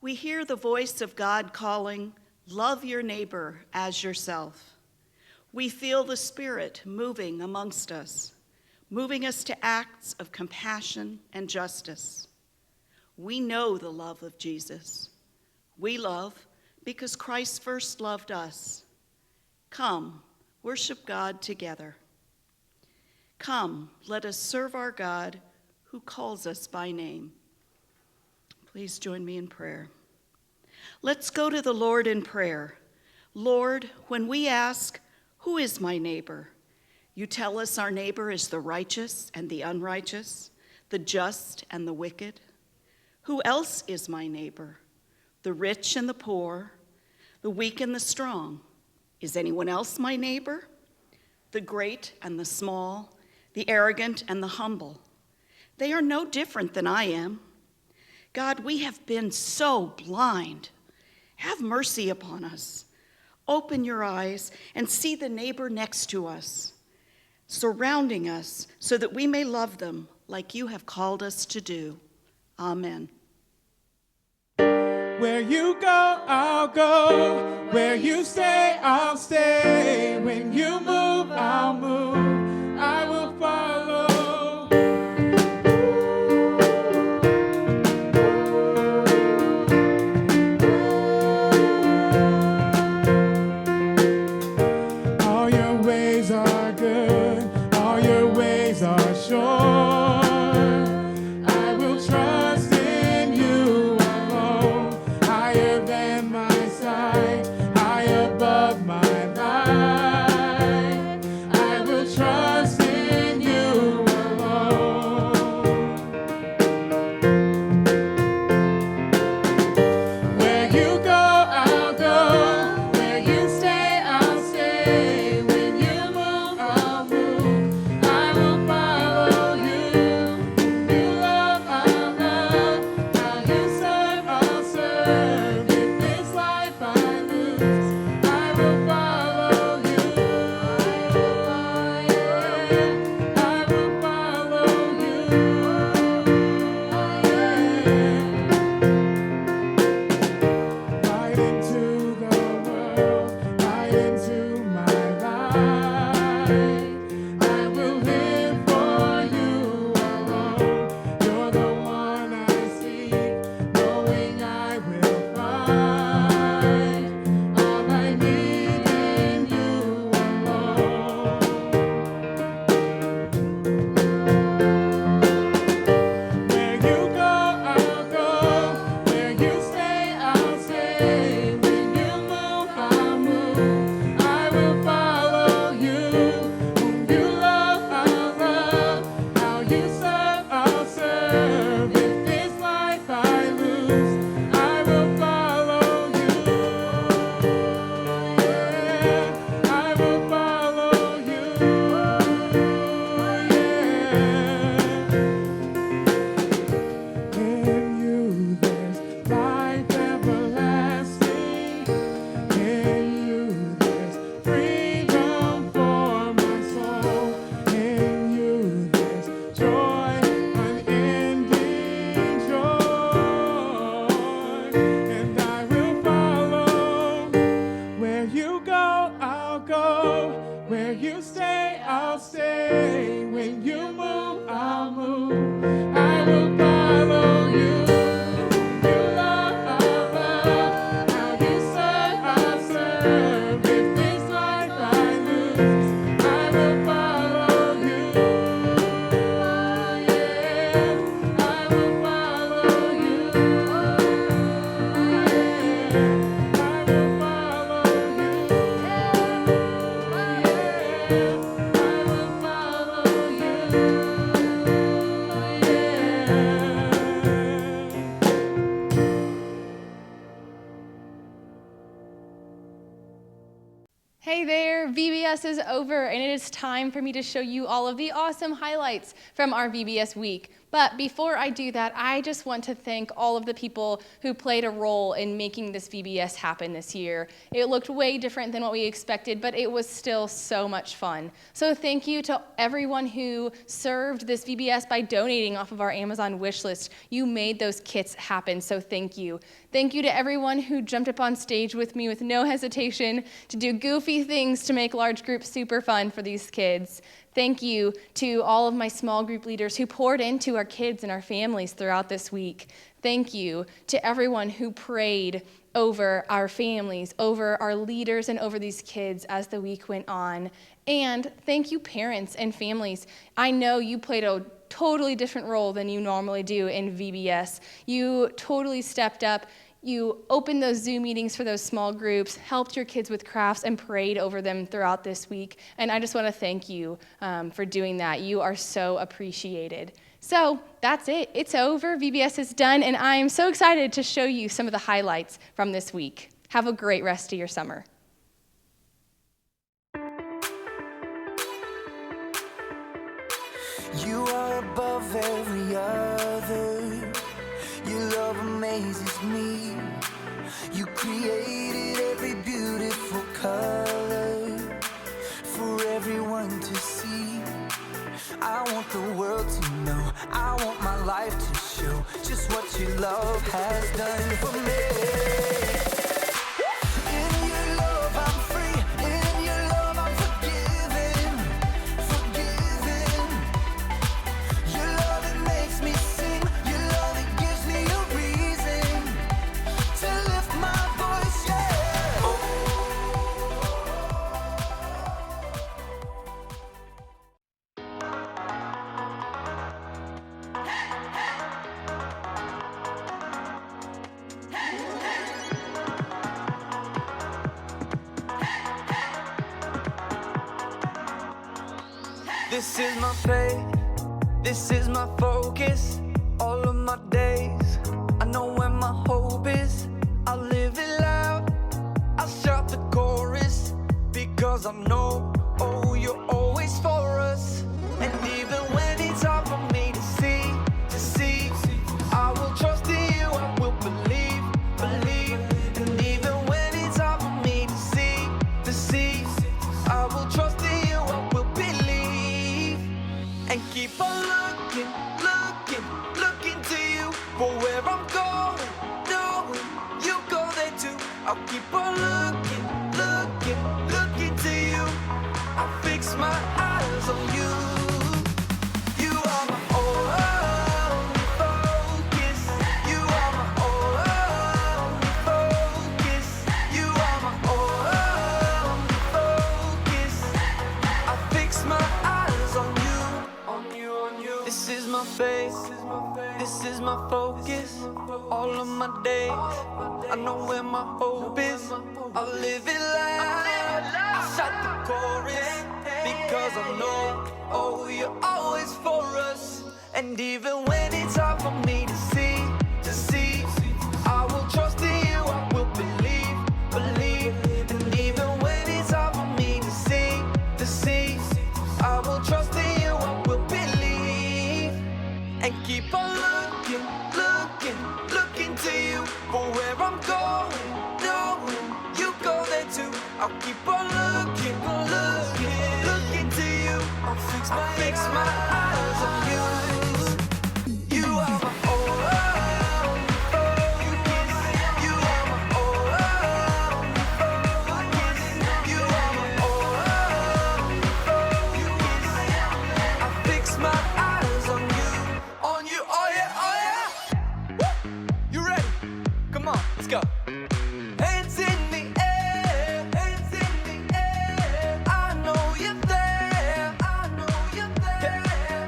We hear the voice of God calling, "Love your neighbor as yourself." We feel the Spirit moving amongst us, moving us to acts of compassion and justice. We know the love of Jesus. We love because Christ first loved us. Come, worship God together. Come, let us serve our God who calls us by name. Please join me in prayer. Let's go to the Lord in prayer. Lord, when we ask, "Who is my neighbor?" you tell us our neighbor is the righteous and the unrighteous, the just and the wicked. Who else is my neighbor? The rich and the poor, the weak and the strong. Is anyone else my neighbor? The great and the small, the arrogant and the humble. They are no different than I am. God, we have been so blind. Have mercy upon us. Open your eyes and see the neighbor next to us, surrounding us, so that we may love them like you have called us to do. Amen. Where you go, I'll go. Where you stay, I'll stay. When you move, I'll move. I will follow. All your ways are good. All your ways are sure. I will trust in you alone. Higher than my sight, high above my life. I will trust in you alone. Where you go, I'll go. Where you stay, I'll stay. When you move, I'll move. I will follow you. You love, I'll love. How you serve, I'll serve. If this life I lose, I will follow you. I will follow you. Right into the world, right into my life. I will live for you alone. You're the one I seek, knowing I will find all I need in you alone. Where you go, I'll go. Where you stay, I'll stay. When you move, I'll move. I will follow you. Whom you love, I'll love. How you serve, I'll serve. If this life I lose, I will follow you. Yeah, I will follow you. Yeah. In you there's life everlasting. In you there's freedom for my soul. In you there's joy, unending joy. And I will follow. Where you go, I'll go. Where you stay, I'll stay. When you move, I'll move. I will follow you. You love, I'll love. How you serve, I'll serve. If this life I lose, I will follow you. Yeah, I will follow you. Yeah, I will follow you. Yeah, I will follow you. Hey there, VBS is over and it is time for me to show you all of the awesome highlights from our VBS week. But before I do that, I just want to thank all of the people who played a role in making this VBS happen this year. It looked way different than what we expected, but it was still so much fun. So thank you to everyone who served this VBS by donating off of our Amazon wish list. You made those kits happen, so thank you. Thank you to everyone who jumped up on stage with me with no hesitation to do goofy things to make large groups super fun for these kids. Thank you to all of my small group leaders who poured into our kids and our families throughout this week. Thank you to everyone who prayed over our families, over our leaders, and over these kids as the week went on. And thank you, parents and families. I know you played a totally different role than you normally do in VBS. You totally stepped up. You opened those Zoom meetings for those small groups, helped your kids with crafts, and prayed over them throughout this week. And I just want to thank you for doing that. You are so appreciated. So that's it. It's over. VBS is done, and I am so excited to show you some of the highlights from this week. Have a great rest of your summer. You are above every other. Your love amazes me. You created every beautiful color for everyone to see. I want the world to know, I want my life to show just what your love has done for me. In your love I'm free, in your love I'm forgiven, forgiven. Your love it makes me sing, your love it gives me a reason to lift my voice, yeah. This is my faith, this is my focus, all of my days. I know where my hope is, I'll live it loud, I'll shout the chorus, because I know, oh, you're always for us. And even when it's hard for me to see, I will trust in you, I will believe. And even when it's hard for me to see, I will trust in you, I will believe. And keep on looking to you for where I'm going, knowing you go there too. I'll keep on looking to you. I fix my eyes on you. You are my only focus. You are my only focus. You are my only focus. I fix my eyes on you. This is my faith, this is my focus, all of my days. I know where my hope is, I'll live it loud, I'll shout the chorus, because I know, oh, you're always for us. And even when it's hard for me to see, I will trust in you, I will believe. And even when it's hard for me to see, I will trust in you, I will believe. And keep on looking to you for where I'm going, knowing you go there too. I'll keep on looking to you. I'll fix my eyes on you. You are my only focus. You are my only focus. You are my only focus. I fix my eyes on you, oh yeah. Woo! You ready? Come on, let's go. Hands in the air, hands in the air. I know you're there, I know you're there.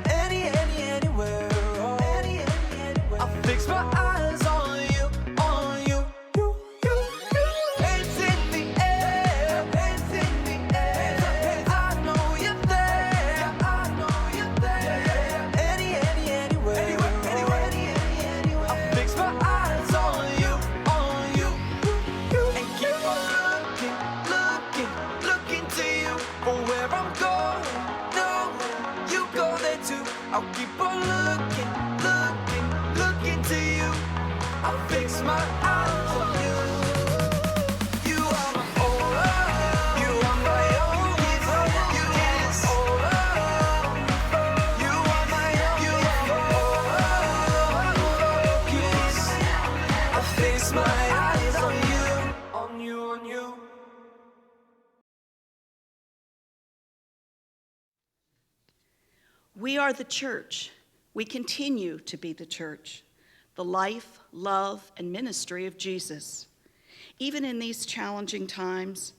Anywhere, oh. Anywhere. I fix my eyes on you, you. Hands in the air, hands in the air. I know you're there, I know you're there. Anywhere. I fix my eyes on you. And keep on looking to you for where I'm going. No, you go there too. I'll keep on looking I'll fix my eyes on you. You are my all, you are my only thought. You is all, you are my focus. I fix my eyes on you, on you, on you. We are the church. We continue to be the church, the life, love, and ministry of Jesus. Even in these challenging times,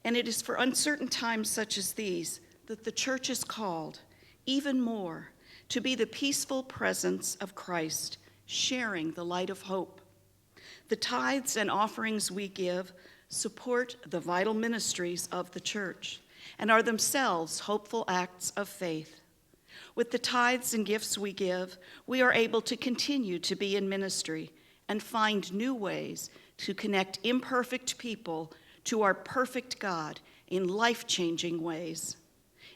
and it is for uncertain times such as these that the church is called, even more, to be the peaceful presence of Christ, sharing the light of hope. The tithes and offerings we give support the vital ministries of the church and are themselves hopeful acts of faith. With the tithes and gifts we give, we are able to continue to be in ministry and find new ways to connect imperfect people to our perfect God in life-changing ways.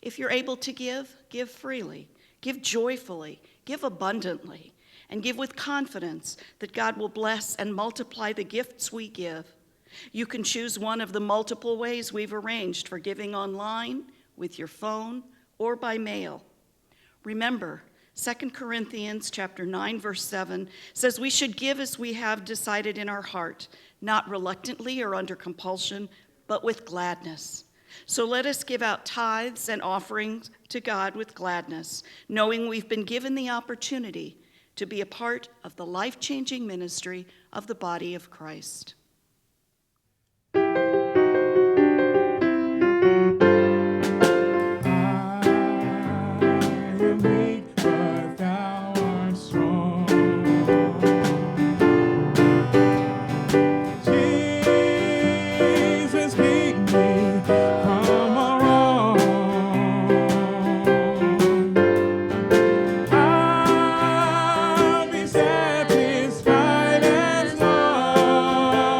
If you're able to give freely, give joyfully, give abundantly, and give with confidence that God will bless and multiply the gifts we give. You can choose one of the multiple ways we've arranged for giving online, with your phone, or by mail. Remember, 2 Corinthians chapter 9, verse 7 says we should give as we have decided in our heart, not reluctantly or under compulsion, but with gladness. So let us give out tithes and offerings to God with gladness, knowing we've been given the opportunity to be a part of the life-changing ministry of the body of Christ. I am weak, but thou art strong. Jesus, keep me from a wrong. I'll be satisfied as long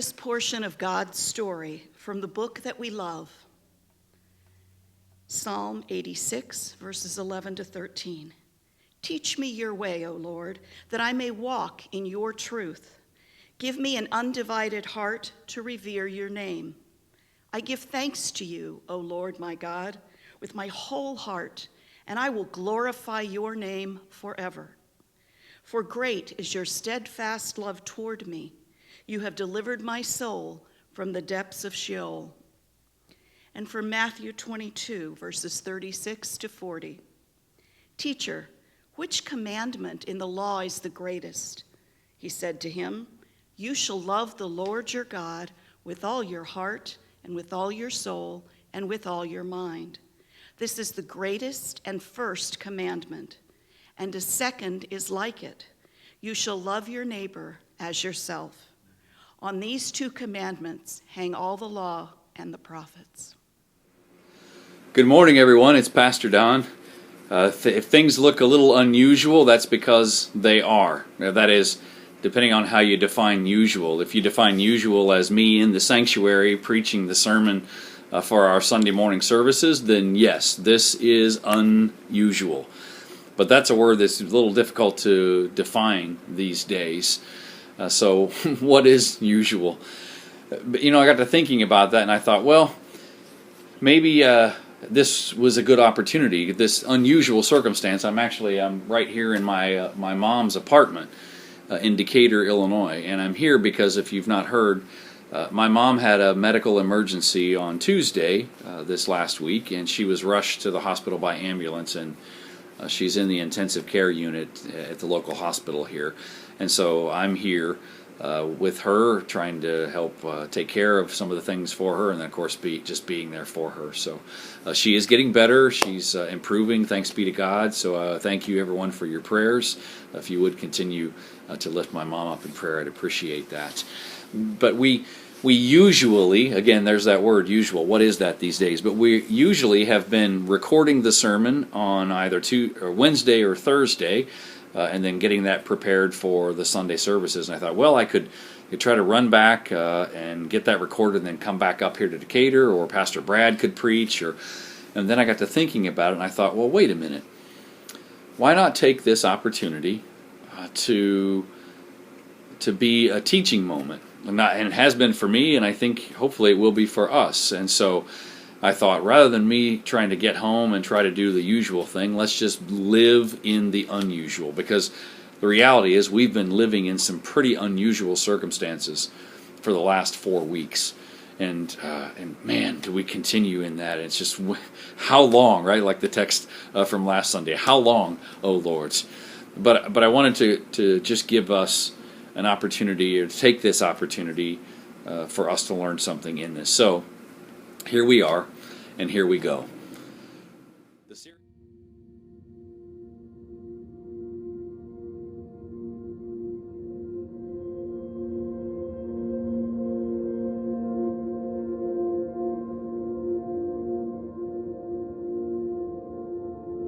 this portion of God's story from the book that we love, Psalm 86, verses 11 to 13. Teach me your way, O Lord, that I may walk in your truth. Give me an undivided heart to revere your name. I give thanks to you, O Lord my God, with my whole heart, and I will glorify your name forever. For great is your steadfast love toward me. You have delivered my soul from the depths of Sheol. And from Matthew 22, verses 36 to 40. Teacher, which commandment in the law is the greatest? He said to him, you shall love the Lord your God with all your heart and with all your soul and with all your mind. This is the greatest and first commandment. And a second is like it. You shall love your neighbor as yourself. On these two commandments hang all the law and the prophets. Good morning, everyone. It's Pastor Don. If things look a little unusual, that's because they are. That is, depending on how you define usual. If you define usual as me in the sanctuary preaching the sermon for our Sunday morning services, then yes, this is unusual. But that's a word that's a little difficult to define these days. So what is usual? But, I got to thinking about that, and I thought, well, maybe this was a good opportunity, this unusual circumstance. I'm right here in my mom's apartment in Decatur, Illinois, and I'm here because, if you've not heard, my mom had a medical emergency on Tuesday this last week, and she was rushed to the hospital by ambulance, and she's in the intensive care unit at the local hospital here. And so I'm here with her, trying to help take care of some of the things for her, and then, of course, just being there for her. So she is getting better. She's improving, thanks be to God. So thank you, everyone, for your prayers. If you would continue to lift my mom up in prayer, I'd appreciate that. But we usually, again, there's that word, usual. What is that these days? But we usually have been recording the sermon on either Wednesday or Thursday, and then getting that prepared for the Sunday services. And I thought, well, I could try to run back and get that recorded and then come back up here to Decatur, or Pastor Brad could preach. And then I got to thinking about it, and I thought, well, wait a minute. Why not take this opportunity to be a teaching moment? And it has been for me, and I think hopefully it will be for us. And so I thought, rather than me trying to get home and try to do the usual thing, let's just live in the unusual. Because the reality is we've been living in some pretty unusual circumstances for the last 4 weeks. And man, do we continue in that. It's just, how long, right? Like the text from last Sunday. How long, O Lords? But I wanted to just give us an opportunity, or to take this opportunity for us to learn something in this. So here we are, and here we go.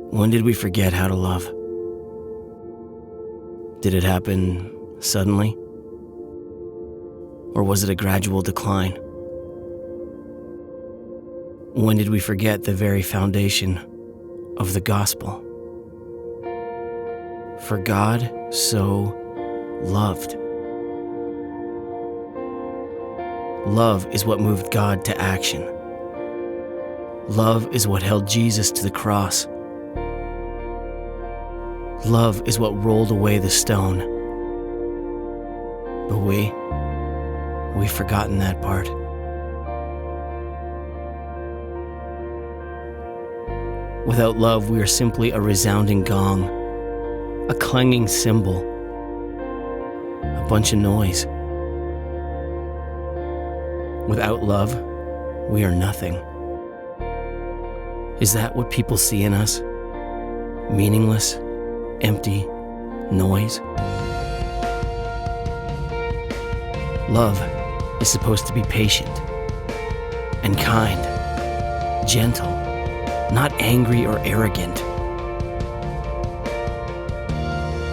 When did we forget how to love? Did it happen suddenly? Or was it a gradual decline? When did we forget the very foundation of the gospel? For God so loved. Love is what moved God to action. Love is what held Jesus to the cross. Love is what rolled away the stone. But we've forgotten that part. Without love, we are simply a resounding gong, a clanging cymbal, a bunch of noise. Without love, we are nothing. Is that what people see in us? Meaningless, empty noise? Love is supposed to be patient and kind, gentle, not angry or arrogant.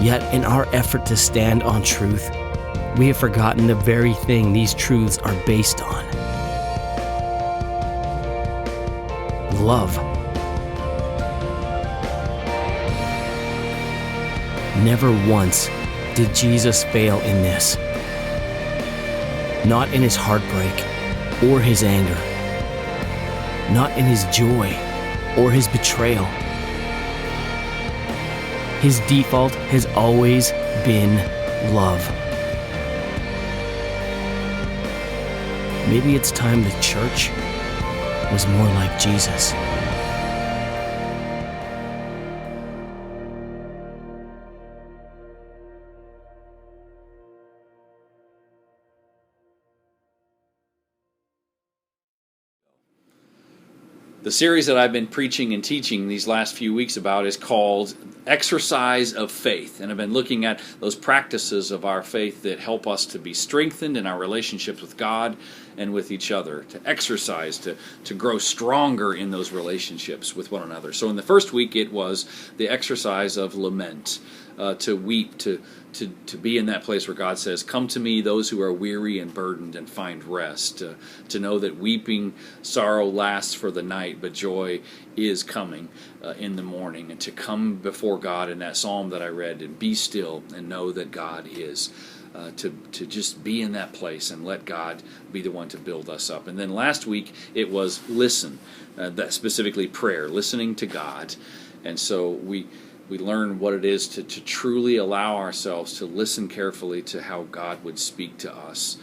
Yet in our effort to stand on truth, we have forgotten the very thing these truths are based on: love. Never once did Jesus fail in this. Not in his heartbreak or his anger. Not in his joy or his betrayal. His default has always been love. Maybe it's time the church was more like Jesus. The series that I've been preaching and teaching these last few weeks about is called Exercise of Faith. And I've been looking at those practices of our faith that help us to be strengthened in our relationships with God and with each other, to exercise, to grow stronger in those relationships with one another. So in the first week, it was the exercise of lament, to weep, to be in that place where God says, "Come to me, those who are weary and burdened, and find rest." To know that weeping, sorrow lasts for the night, but joy is coming in the morning. And to come before God in that psalm that I read, and be still and know that God is. To just be in that place and let God be the one to build us up. And then last week it was listen, that specifically prayer, listening to God. And so we learn what it is to truly allow ourselves to listen carefully to how God would speak to us.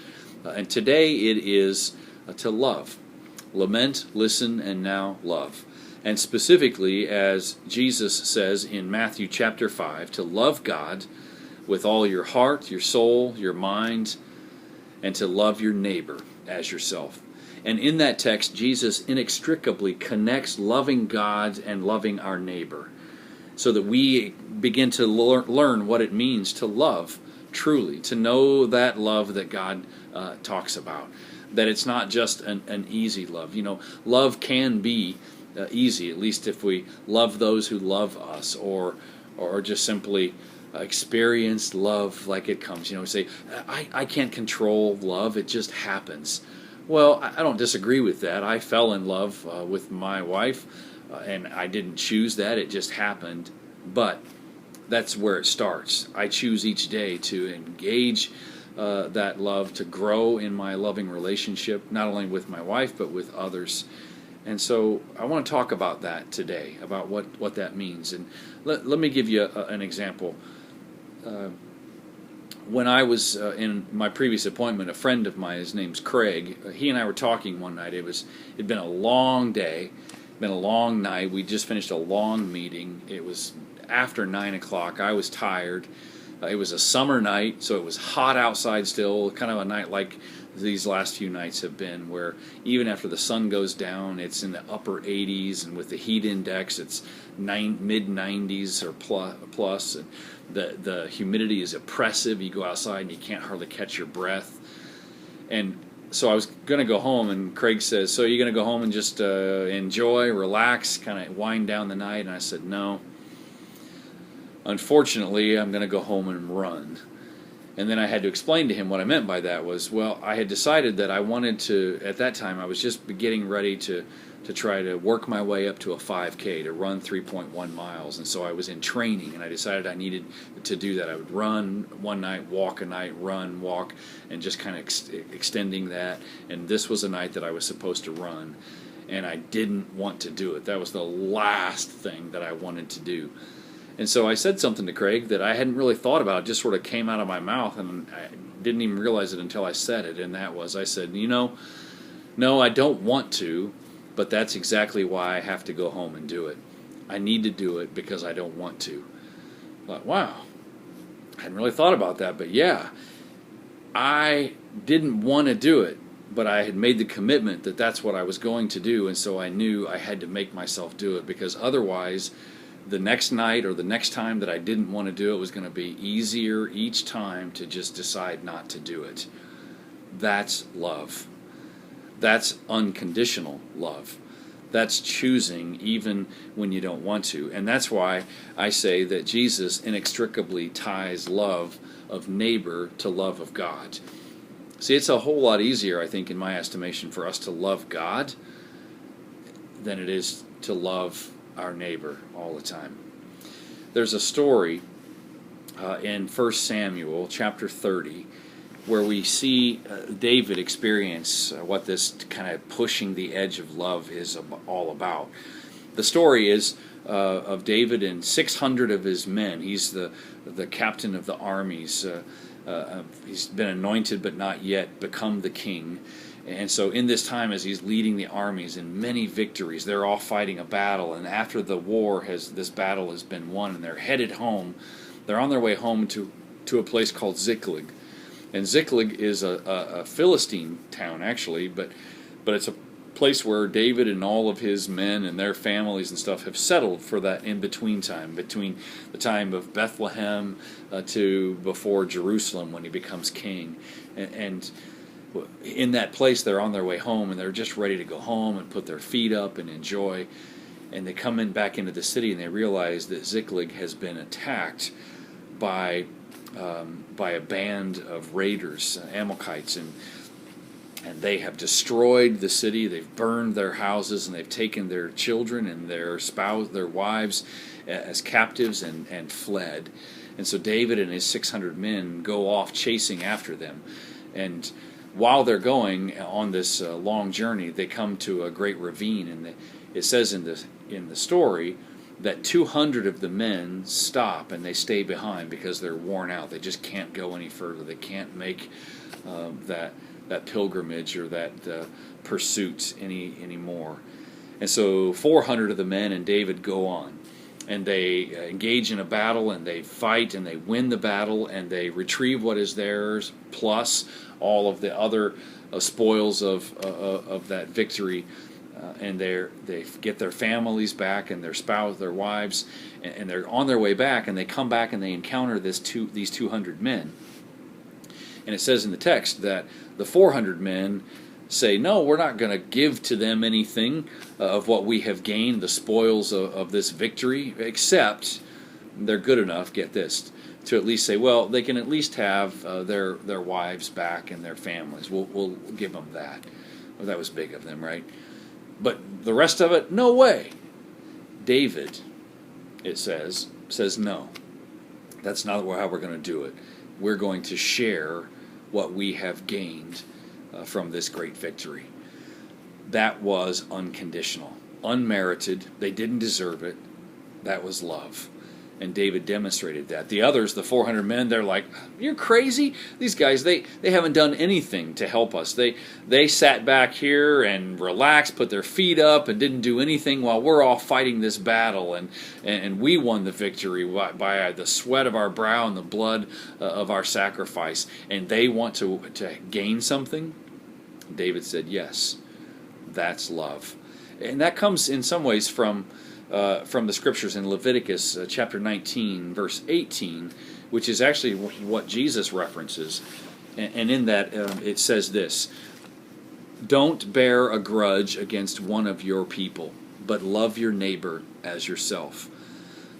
And today it is to love. Lament, listen, and now love. And specifically, as Jesus says in Matthew chapter 5, to love God with all your heart, your soul, your mind, and to love your neighbor as yourself. And in that text, Jesus inextricably connects loving God and loving our neighbor, so that we begin to learn what it means to love truly, to know that love that God talks about, that it's not just an easy love. You know, love can be easy, at least if we love those who love us, or just simply experience love like it comes. You know, we say, I can't control love, it just happens. Well, I don't disagree with that. I fell in love with my wife, and I didn't choose that, it just happened. But that's where it starts. I choose each day to engage that love, to grow in my loving relationship, not only with my wife, but with others. And so I want to talk about that today, about what that means. And let me give you an example. When I was in my previous appointment, a friend of mine, his name's Craig, he and I were talking one night. It'd been a long day, been a long night. We just finished a long meeting. It was after 9 o'clock. I was tired. It was a summer night, so it was hot outside still, kind of a night like these last few nights have been, where even after the sun goes down, it's in the upper 80s, and with the heat index, it's mid-90s or plus, and the humidity is oppressive. You go outside and you can't hardly catch your breath. And so I was going to go home, and Craig says, "So you're going to go home and just enjoy, relax, kind of wind down the night?" And I said, "No. Unfortunately, I'm going to go home and run." And then I had to explain to him what I meant by that was, well, I had decided that I wanted to, at that time, I was just getting ready to try to work my way up to a 5K, to run 3.1 miles. And so I was in training, and I decided I needed to do that. I would run one night, walk a night, run, walk, and just kind of extending that. And this was a night that I was supposed to run, and I didn't want to do it. That was the last thing that I wanted to do. And so I said something to Craig that I hadn't really thought about. It just sort of came out of my mouth, and I didn't even realize it until I said it. And that was, I said, no, I don't want to, but that's exactly why I have to go home and do it. I need to do it because I don't want to. I thought, wow, I hadn't really thought about that. But yeah, I didn't want to do it, but I had made the commitment that that's what I was going to do. And so I knew I had to make myself do it, because otherwise the next night or the next time that I didn't want to do it was going to be easier each time to just decide not to do it. That's love. That's unconditional love. That's choosing even when you don't want to. And that's why I say that Jesus inextricably ties love of neighbor to love of God. See, it's a whole lot easier, I think, in my estimation, for us to love God than it is to love our neighbor all the time. There's a story in 1 Samuel chapter 30 where we see David experience what this kind of pushing the edge of love is all about. The story is of David and 600 of his men. He's the captain of the armies. He's been anointed but not yet become the king. And so in this time, as he's leading the armies in many victories, they're all fighting a battle. And after the war this battle has been won and they're headed home, they're on their way home to a place called Ziklag. And Ziklag is a Philistine town, actually, but it's a place where David and all of his men and their families and stuff have settled for that in-between time, between the time of Bethlehem to before Jerusalem when he becomes king. And in that place, they're on their way home, and they're just ready to go home and put their feet up and enjoy. And they come back into the city, and they realize that Ziklag has been attacked by a band of raiders, Amalekites, and they have destroyed the city. They've burned their houses, and they've taken their children and their wives as captives and fled. And so David and his 600 men go off chasing after them. And while they're going on this long journey, they come to a great ravine, and it says in the story that 200 of the men stop and they stay behind because they're worn out. They just can't go any further. They can't make that pilgrimage or that pursuit anymore. And so 400 of the men and David go on, and they engage in a battle, and they fight, and they win the battle, and they retrieve what is theirs, plus all of the other spoils of that victory. And they get their families back and their spouse, their wives, and they're on their way back, and they come back and they encounter these 200 men. And it says in the text that the 400 men say, no, we're not going to give to them anything of what we have gained, the spoils of this victory, except they're good enough, get this, to at least say, well, they can at least have their wives back and their families. We'll give them that. Well, that was big of them, right? But the rest of it, no way. David, it says no. That's not how we're going to do it. We're going to share what we have gained from this great victory. That was unconditional, unmerited. They didn't deserve it. That was love. And David demonstrated that. The others, the 400 men, they're like, you're crazy? These guys, they haven't done anything to help us. They sat back here and relaxed, put their feet up, and didn't do anything while we're all fighting this battle. And we won the victory by the sweat of our brow and the blood of our sacrifice. And they want to gain something? David said, yes, that's love. And that comes in some ways from the scriptures in Leviticus chapter 19, verse 18, which is actually what Jesus references. And in that it says this, don't bear a grudge against one of your people, but love your neighbor as yourself.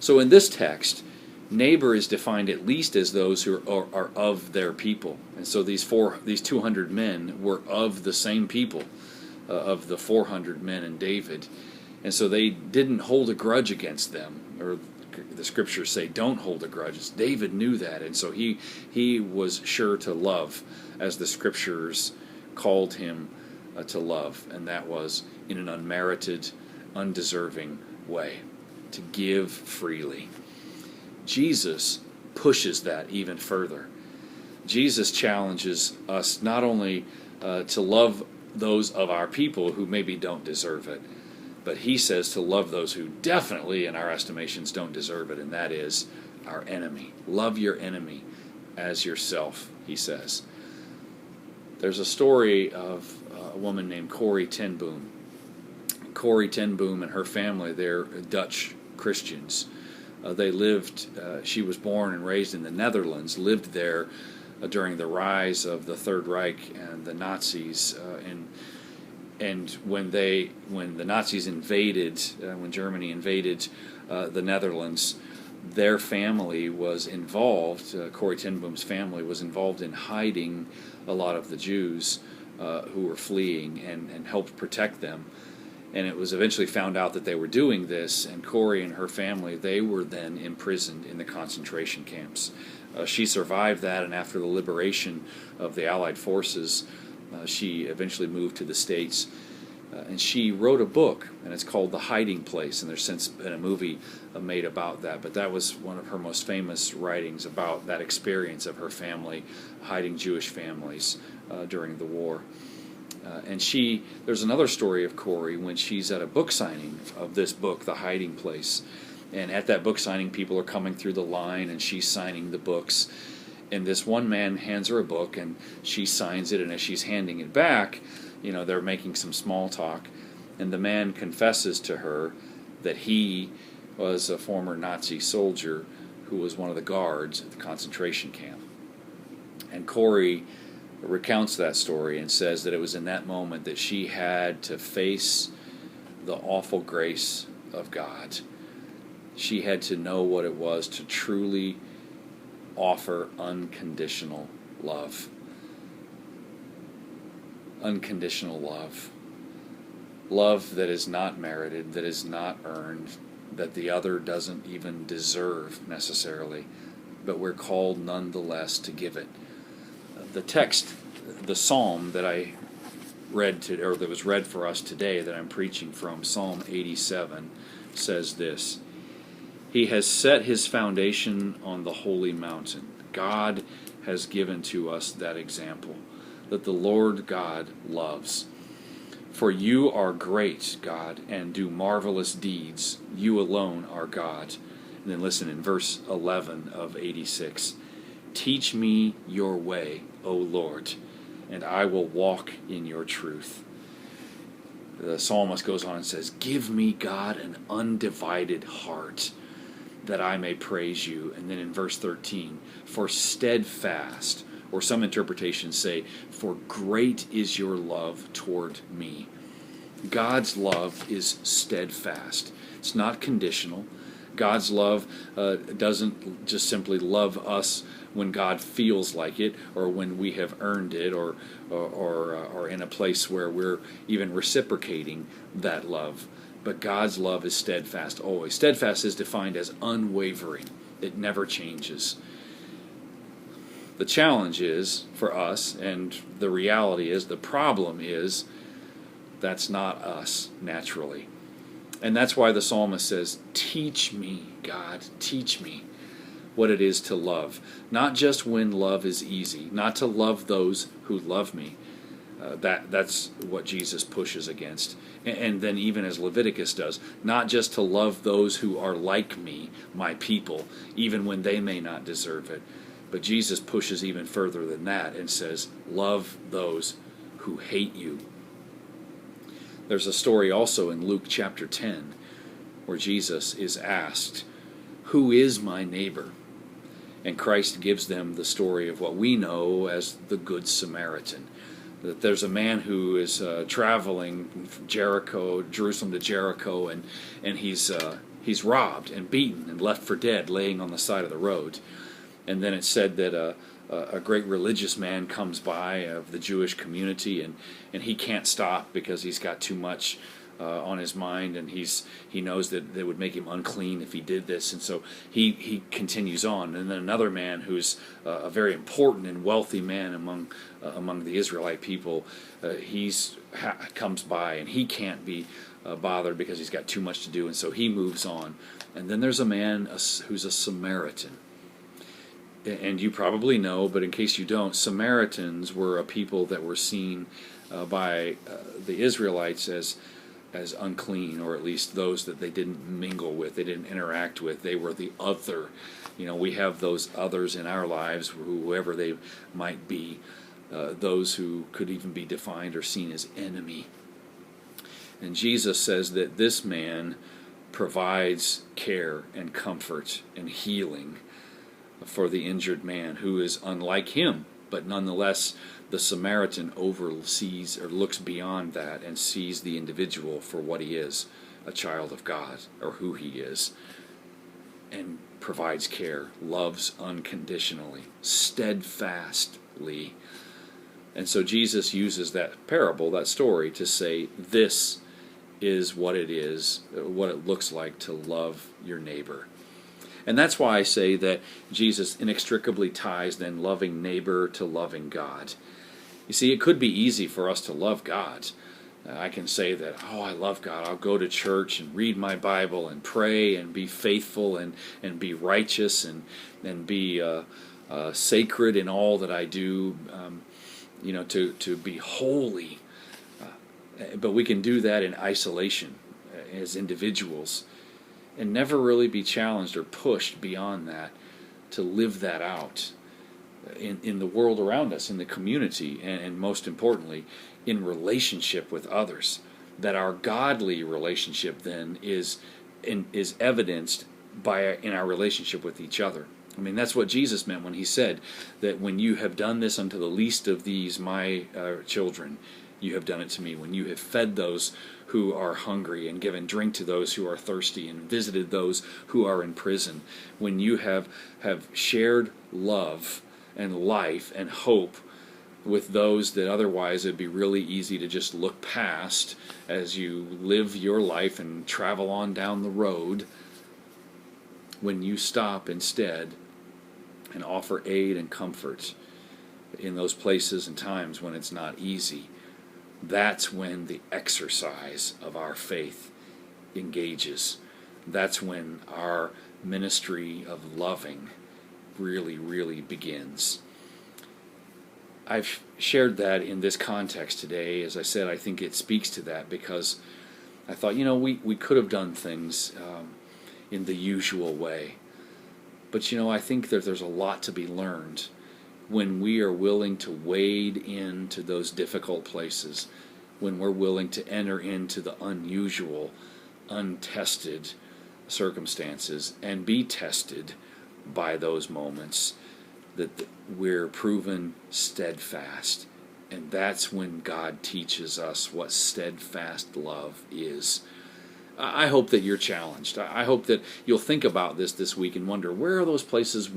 So in this text, neighbor is defined at least as those who are of their people. And so these 200 men were of the same people, of the 400 men and David. And so they didn't hold a grudge against them, or the scriptures say don't hold a grudge. David knew that, and so he was sure to love as the scriptures called him to love, and that was in an unmerited, undeserving way, to give freely. Jesus pushes that even further. Jesus challenges us not only to love those of our people who maybe don't deserve it, but he says to love those who definitely, in our estimations, don't deserve it, and that is our enemy. Love your enemy as yourself, he says. There's a story of a woman named Corrie ten Boom. Corrie ten Boom and her family, they're Dutch Christians. They lived, she was born and raised in the Netherlands, lived there during the rise of the Third Reich and the Nazis, And when the Nazis invaded, when Germany invaded the Netherlands, their family was involved. Corrie ten Boom's family was involved in hiding a lot of the Jews who were fleeing, and helped protect them. And it was eventually found out that they were doing this, and Corrie and her family, they were then imprisoned in the concentration camps. She survived that, and after the liberation of the Allied forces, she eventually moved to the States. And she wrote a book, and it's called The Hiding Place, and there's since been a movie made about that. But that was one of her most famous writings about that experience of her family hiding Jewish families during the war. And there's another story of Corrie when she's at a book signing of this book, The Hiding Place. And at that book signing, people are coming through the line, and she's signing the books. And this one man hands her a book, and she signs it, and as she's handing it back, they're making some small talk, and the man confesses to her that he was a former Nazi soldier who was one of the guards at the concentration camp. And Corrie recounts that story and says that it was in that moment that she had to face the awful grace of God. She had to know what it was to truly offer unconditional love. Unconditional love. Love that is not merited, that is not earned, that the other doesn't even deserve necessarily, but we're called nonetheless to give it. The text, the psalm that I read or that was read for us today, that I'm preaching from, Psalm 87, says this: He has set his foundation on the holy mountain. God has given to us that example, that the Lord God loves. For you are great, God, and do marvelous deeds. You alone are God. And then listen in verse 11 of 86. Teach me your way, O Lord, and I will walk in your truth. The psalmist goes on and says, Give me, God, an undivided heart, that I may praise you. And then in verse 13, for steadfast, or some interpretations say, for great is your love toward me. God's love is steadfast. It's not conditional. God's love doesn't just simply love us when God feels like it, or when we have earned it, or in a place where we're even reciprocating that love. But God's love is steadfast always. Steadfast is defined as unwavering. It never changes. The challenge is for us, and the reality is, the problem is, that's not us naturally. And that's why the psalmist says, teach me, God, teach me what it is to love. Not just when love is easy, not to love those who love me. That's what Jesus pushes against. And then even as Leviticus does, not just to love those who are like me, my people, even when they may not deserve it. But Jesus pushes even further than that and says, love those who hate you. There's a story also in Luke chapter 10 where Jesus is asked, who is my neighbor? And Christ gives them the story of what we know as the Good Samaritan. That there's a man who is traveling from Jerusalem to Jericho, and he's robbed and beaten and left for dead, laying on the side of the road. And then it's said that a great religious man comes by of the Jewish community, and he can't stop because he's got too much on his mind, and he knows that it would make him unclean if he did this, and so he continues on. And then another man who's a very important and wealthy man among the Israelite people, comes by, and he can't be bothered because he's got too much to do, and so he moves on. And then there's a man who's a Samaritan. And you probably know, but in case you don't, Samaritans were a people that were seen by the Israelites as unclean, or at least those that they didn't mingle with, they didn't interact with. They were the other. We have those others in our lives, whoever they might be, those who could even be defined or seen as enemy. And Jesus says that this man provides care and comfort and healing for the injured man who is unlike him, but nonetheless The Samaritan oversees or looks beyond that and sees the individual for what he is, a child of God, or who he is, and provides care, loves unconditionally, steadfastly. And so Jesus uses that parable, that story, to say this is what it is, what it looks like to love your neighbor. And that's why I say that Jesus inextricably ties then loving neighbor to loving God. You see, it could be easy for us to love God. I can say that, oh, I love God. I'll go to church and read my Bible and pray and be faithful and be righteous and be sacred in all that I do, to be holy. But we can do that in isolation as individuals and never really be challenged or pushed beyond that to live that out in the world around us, in the community, and most importantly, in relationship with others. That our godly relationship then is evidenced in our relationship with each other. I mean, that's what Jesus meant when he said that when you have done this unto the least of these my children, you have done it to me. When you have fed those who are hungry and given drink to those who are thirsty and visited those who are in prison, when you have shared love and life and hope with those that otherwise it'd be really easy to just look past as you live your life and travel on down the road, when you stop instead and offer aid and comfort in those places and times when it's not easy, that's when the exercise of our faith engages. That's when our ministry of loving really, really begins. I've shared that in this context today. As I said, I think it speaks to that because I thought, we could have done things in the usual way. But, I think that there's a lot to be learned when we are willing to wade into those difficult places, when we're willing to enter into the unusual, untested circumstances and be tested by those moments, that we're proven steadfast. And that's when God teaches us what steadfast love is. I hope that you're challenged. I hope that you'll think about this week and wonder, where are those places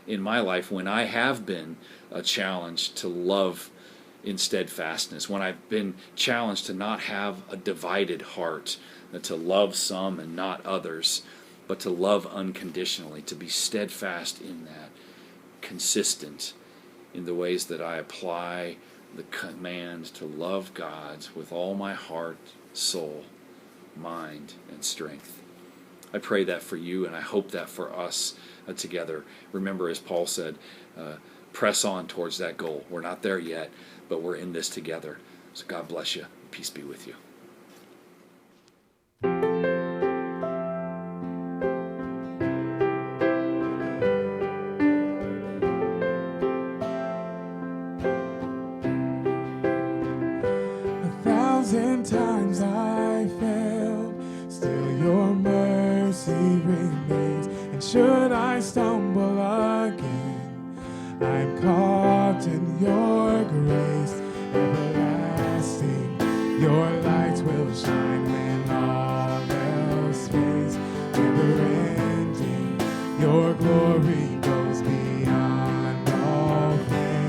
in my life when I have been challenged to love in steadfastness, when I've been challenged to not have a divided heart, to love some and not others, but to love unconditionally, to be steadfast in that, consistent in the ways that I apply the command to love God with all my heart, soul, mind, and strength. I pray that for you, and I hope that for us together. Remember, as Paul said, press on towards that goal. We're not there yet, but we're in this together. So God bless you. Peace be with you. 1,000 times I failed, still your mercy remains. And should I stumble again, I'm caught in your grace. Everlasting, your light will shine when all else fades. Never ending, your glory goes beyond all fame.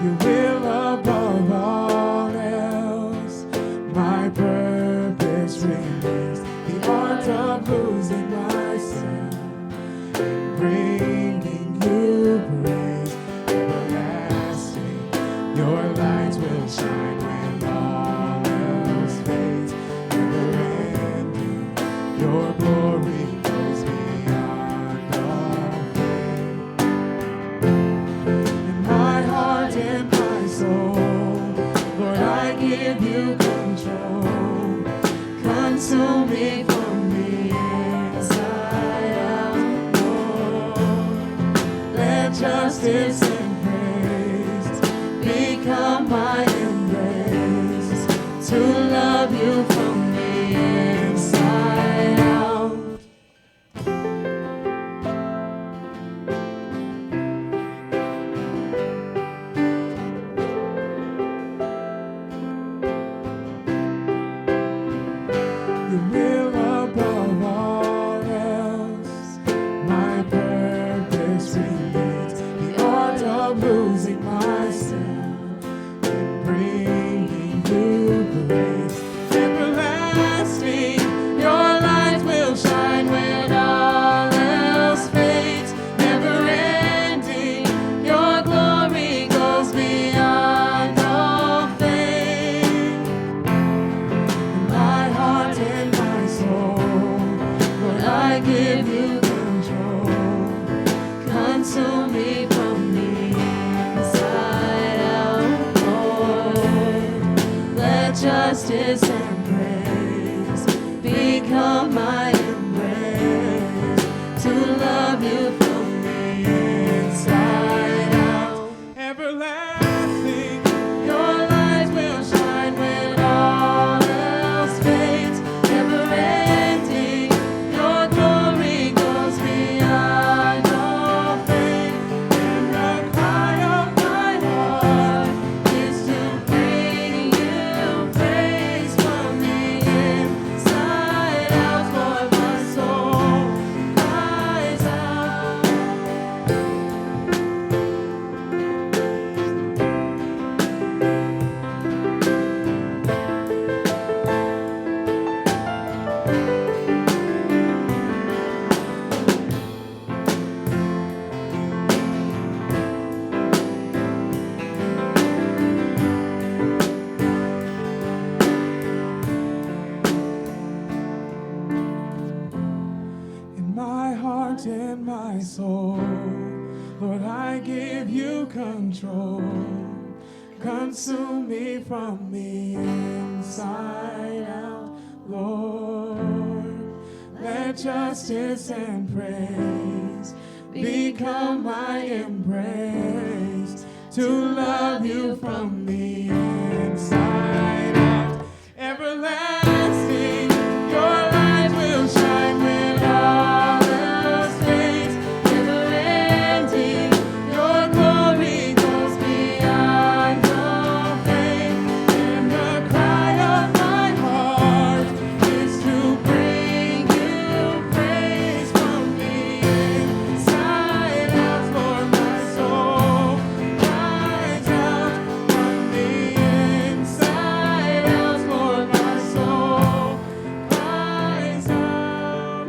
You will above all else, my purpose remains. The art of losing myself and bringing you praise. Everlasting, your light will shine when all else fades. Never ending, your glory goes beyond all fame. In my heart and my soul, Lord, I give you control. Consume me from the inside out, Lord. Let justice and praise become my embrace. I give you control. Consume me from the inside out, Lord. Let justice and praise become my embrace, to love you from the inside out. Everlasting, your light will shine when all else fades. Never ending, your glory goes beyond all fame. And the cry of my heart is to bring you praise from the inside out, for my soul cries out. In my heart and my soul, Lord, I give you control. Consume me from the inside out, Lord. Let justice and praise become my embrace, to love you from the inside out. Everlasting, your light will shine when all else fades. Never ending, your glory goes beyond all fame. And the cry of my heart is to bring you praise from the inside out, for my soul cries out from the inside out, for my soul cries out.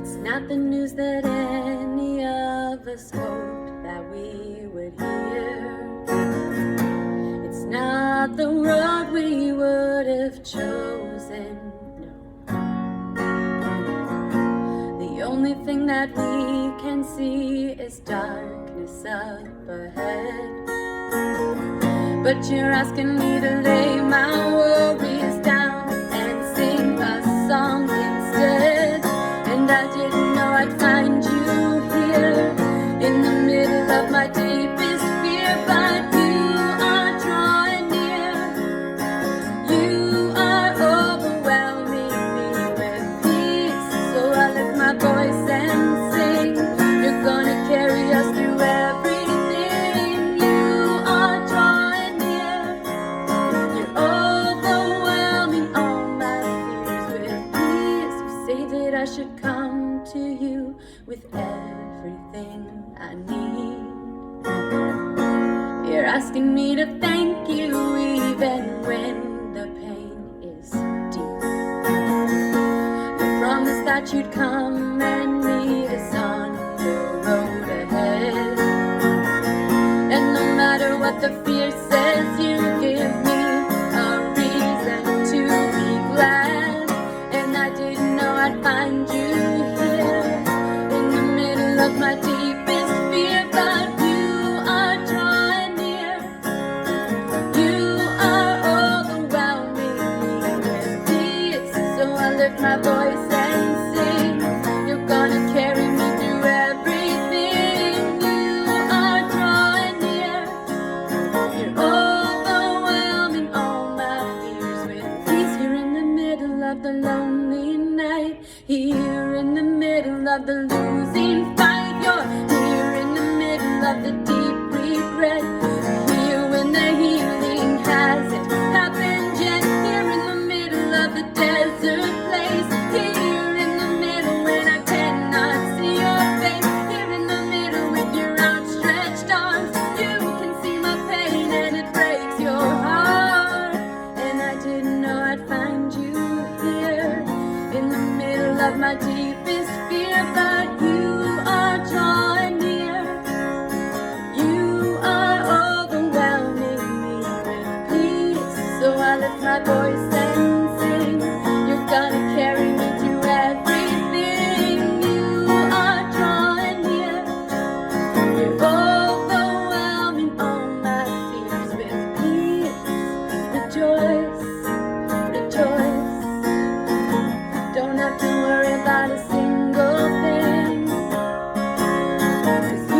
It's not the news that any of us hoped that we would hear. It's not the road we would have chosen. No. The only thing that we can see is darkness up ahead. But you're asking me to lay my worries down and sing a song instead. And I didn't know I'd find you here in the middle of my deepest fear. But you are drawing near. You are overwhelming me with peace. So I lift my voice and sing. You're gonna carry us through everything. You are drawing near. You're overwhelming all my fears with peace. You say that I should come to you with everything I need. You're asking me to thank you even when the pain is deep. You promised that you'd come and meet us on the road ahead. And no matter what the fear says, you give me a reason to be glad. And I didn't know I'd find you here in the middle of my deepest fear. But you are drawing near. You are overwhelming me with peace. So I lift my voice and sing. You're gonna 'cause